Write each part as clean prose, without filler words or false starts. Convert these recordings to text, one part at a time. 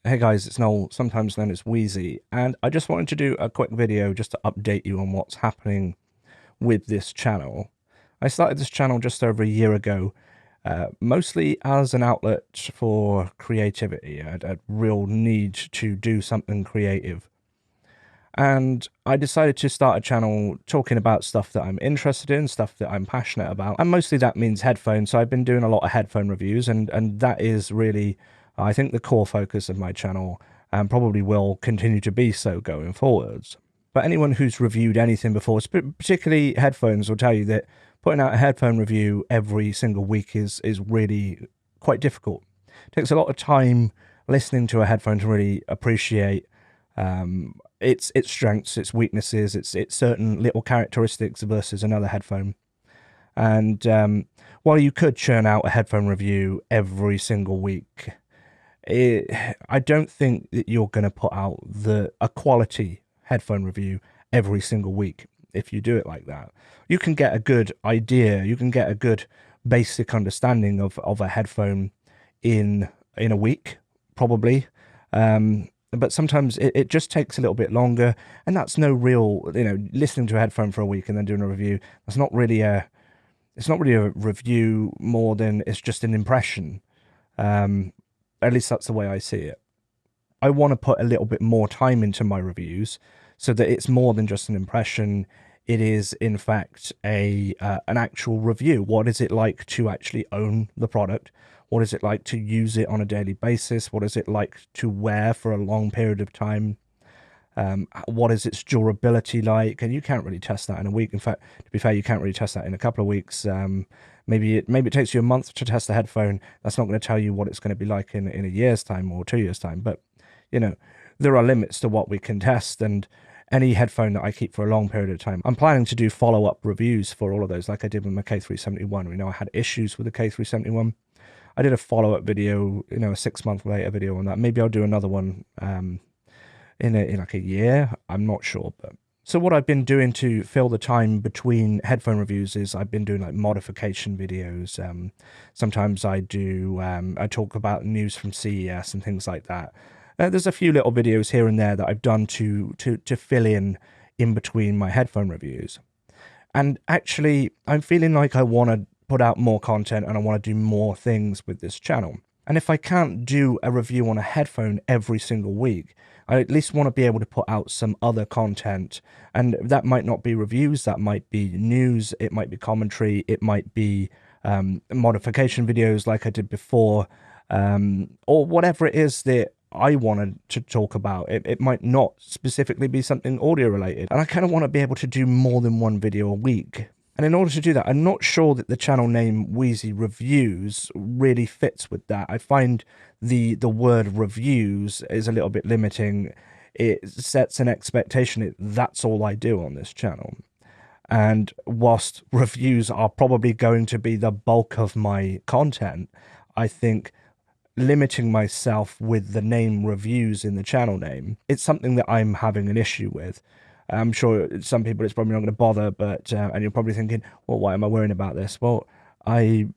Hey guys, it's Noel, sometimes known as Wheezy, and I just wanted to do a quick video just to update you on what's happening with this channel. I started this channel just over a year ago, mostly as an outlet for creativity. I had a real need to do something creative. And I decided to start a channel talking about stuff that I'm interested in, stuff that I'm passionate about. And mostly that means headphones. So I've been doing a lot of headphone reviews, and that is really, I think, the core focus of my channel, and probably will continue to be so going forwards. But anyone who's reviewed anything before, particularly headphones, will tell you that putting out a headphone review every single week is really quite difficult. It takes a lot of time listening to a headphone to really appreciate its strengths, its weaknesses, its certain little characteristics versus another headphone. And while you could churn out a headphone review every single week, I don't think that you're going to put out a quality headphone review every single week if you do it like that. You can get a good idea, you can get a good basic understanding of a headphone in a week, probably. But sometimes it just takes a little bit longer, and that's no real, listening to a headphone for a week and then doing a review. That's not really it's not really a review more than it's just an impression. At least that's the way I see it. I want to put a little bit more time into my reviews so that it's more than just an impression. It is, in fact, an actual review. What is it like to actually own the product? What is it like to use it on a daily basis? What is it like to wear for a long period of time? What is its durability like? And you can't really test that in a week. In fact, to be fair, you can't really test that in a couple of weeks. Maybe it takes you a month to test the headphone. That's not going to tell you what it's going to be like in a year's time or 2 years' time. But there are limits to what we can test, and any headphone that I keep for a long period of time, I'm planning to do follow-up reviews for all of those, like I did with my K371. We know I had issues with the K371. I did a follow-up video, a 6 month later video on that. Maybe I'll do another one in like a year. I'm not sure, but so what I've been doing to fill the time between headphone reviews is I've been doing like modification videos. Sometimes I talk about news from CES and things like that. There's a few little videos here and there that I've done to fill in between my headphone reviews. And actually, I'm feeling like I want to put out more content and I want to do more things with this channel. And if I can't do a review on a headphone every single week, I at least want to be able to put out some other content. And that might not be reviews, that might be news, it might be commentary, it might be modification videos like I did before, or whatever it is that I wanted to talk about. It might not specifically be something audio related. And I kind of want to be able to do more than one video a week. And in order to do that, I'm not sure that the channel name Wheezy Reviews really fits with that. I find the word reviews is a little bit limiting. It sets an expectation. That's all I do on this channel. And whilst reviews are probably going to be the bulk of my content, I think limiting myself with the name reviews in the channel name, it's something that I'm having an issue with. I'm sure some people it's probably not going to bother, but and you're probably thinking, well, why am I worrying about this? Well, it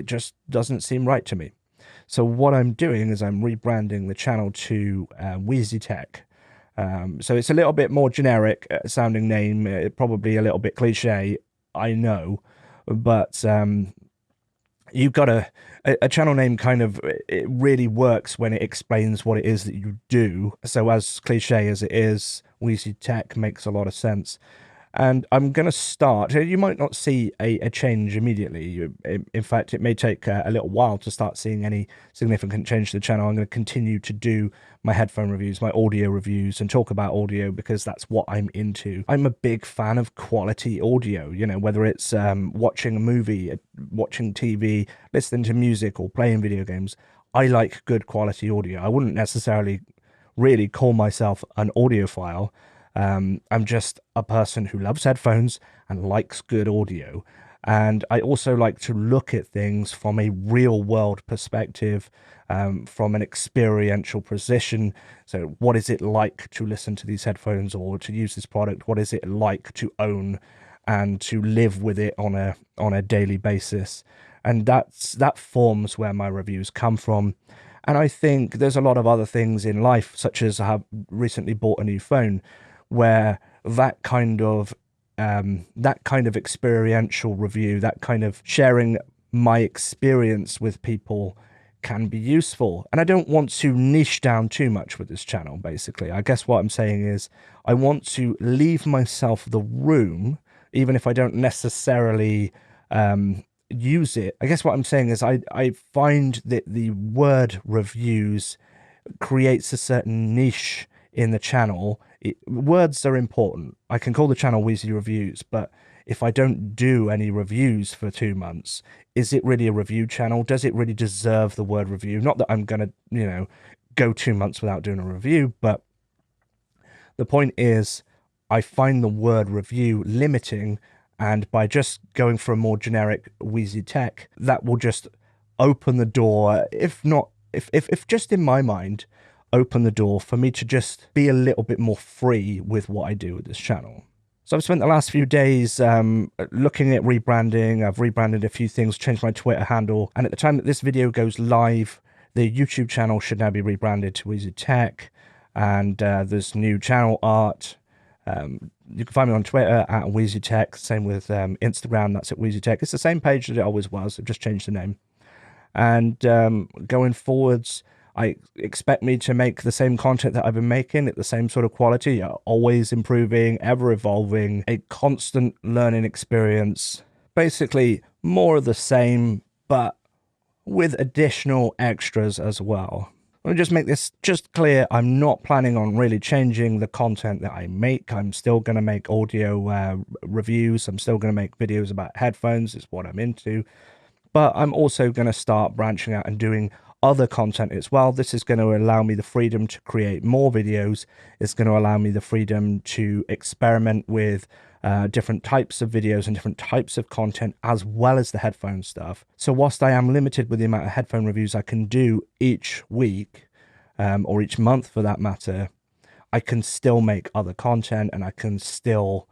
just doesn't seem right to me. So what I'm doing is I'm rebranding the channel to Wheezy Tech. So it's a little bit more generic sounding name, probably a little bit cliche, I know, but you've got a channel name kind of, it really works when it explains what it is that you do. So as cliche as it is, Wheezy Tech makes a lot of sense. And I'm going to start, you might not see a change immediately. In fact, it may take a little while to start seeing any significant change to the channel. I'm going to continue to do my headphone reviews, my audio reviews, and talk about audio because that's what I'm into. I'm a big fan of quality audio, whether it's watching a movie, watching TV, listening to music, or playing video games. I like good quality audio. I wouldn't necessarily really call myself an audiophile. I'm just a person who loves headphones and likes good audio. And I also like to look at things from a real world perspective, from an experiential position. So what is it like to listen to these headphones or to use this product? What is it like to own and to live with it on a daily basis? And that forms where my reviews come from. And I think there's a lot of other things in life, such as I have recently bought a new phone, where that kind of experiential review, that kind of sharing my experience with people can be useful. And I don't want to niche down too much with this channel, basically. I guess what I'm saying is I want to leave myself the room, even if I don't necessarily use it. I guess what I'm saying is I find that the word reviews creates a certain niche in the channel. Words are important. I can call the channel Wheezy Reviews, but if I don't do any reviews for 2 months, is it really a review channel? Does it really deserve the word review? Not that I'm going to, go 2 months without doing a review, but the point is I find the word review limiting, and by just going for a more generic Wheezy Tech, that will just open the door, if just in my mind, open the door for me to just be a little bit more free with what I do with this channel. So I've spent the last few days looking at rebranding. I've rebranded a few things, changed my Twitter handle, and at the time that this video goes live, the YouTube channel should now be rebranded to Wheezy Tech, and there's new channel art. You can find me on Twitter at Wheezy Tech, same with Instagram, that's at Wheezy Tech. It's the same page that it always was, I've just changed the name. And going forwards, I expect me to make the same content that I've been making at the same sort of quality, always improving, ever evolving, a constant learning experience. Basically, more of the same, but with additional extras as well. Let me just make this just clear. I'm not planning on really changing the content that I make. I'm still going to make audio reviews. I'm still going to make videos about headphones. It's what I'm into. But I'm also going to start branching out and doing other content as well. This is going to allow me the freedom to create more videos. It's going to allow me the freedom to experiment with different types of videos and different types of content, as well as the headphone stuff. So whilst I am limited with the amount of headphone reviews I can do each week, or each month for that matter, I can still make other content, and I can still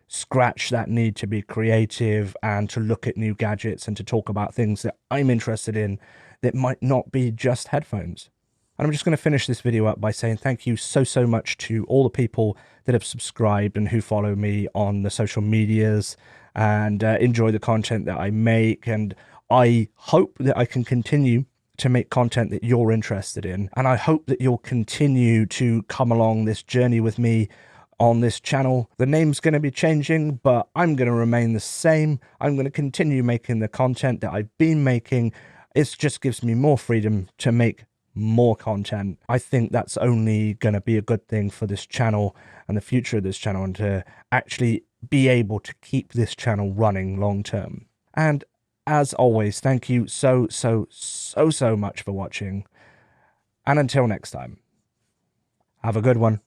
scratch that need to be creative and to look at new gadgets and to talk about things that I'm interested in that might not be just headphones. And I'm just going to finish this video up by saying thank you so much to all the people that have subscribed and who follow me on the social medias and enjoy the content that I make. And I hope that I can continue to make content that you're interested in. And I hope that you'll continue to come along this journey with me on this channel. The name's going to be changing, but I'm going to remain the same. I'm going to continue making the content that I've been making. It just gives me more freedom to make more content. I think that's only going to be a good thing for this channel and the future of this channel, and to actually be able to keep this channel running long term. And as always, thank you so much for watching. And until next time, have a good one.